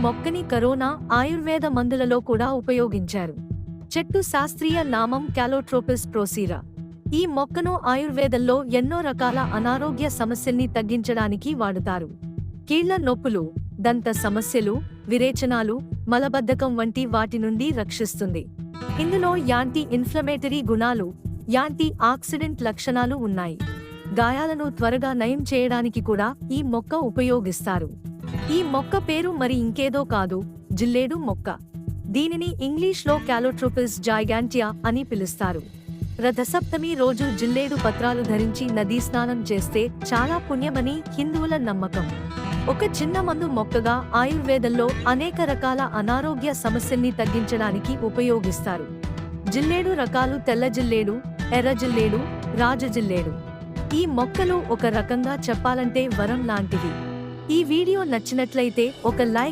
మొక్కని కరోనా ఆయుర్వేద మందులలో కూడా ఉపయోగించారు. చెట్టు శాస్త్రీయ నామం క్యాలోట్రోపిస్ ప్రోసీరా. ఈ మొక్కను ఆయుర్వేదంలో ఎన్నో రకాల అనారోగ్య సమస్యల్ని తగ్గించడానికి వాడుతారు. కీళ్ల నొప్పులు, దంత సమస్యలు, విరేచనాలు, మలబద్ధకం వంటి వాటి నుండి రక్షిస్తుంది. ఇందులో యాంటీ ఇన్ఫ్లమేటరీ గుణాలు, యాంటీ ఆక్సిడెంట్ లక్షణాలు ఉన్నాయి. గాయాలను త్వరగా నయం చేయడానికి కూడా ఈ మొక్క ఉపయోగిస్తారు. ఈ మొక్క పేరు మరి ఇంకేదో కాదు, జిల్లేడు మొక్క. దీనిని ఇంగ్లీష్లో క్యాలోట్రోపిస్ జైగాంటియా అని పిలుస్తారు. రథసప్తమి రోజు జిల్లేడు పత్రాలు ధరించి నదీ స్నానం చేస్తే చాలా పుణ్యమని హిందువుల నమ్మకం. ఒక చిన్న మందు మొక్కగా ఆయుర్వేదంలో అనేక రకాల అనారోగ్య సమస్యల్ని తగ్గించడానికి ఉపయోగిస్తారు. జిల్లేడు రకాలు తెల్ల జిల్లేడు, ఎర్ర జిల్లేడు, రాజజిల్లేడు. ఈ మొక్కలు ఒక రకంగా చెప్పాలంటే వరం లాంటివి. ఈ వీడియో నచ్చినట్లయితే ఒక లైక్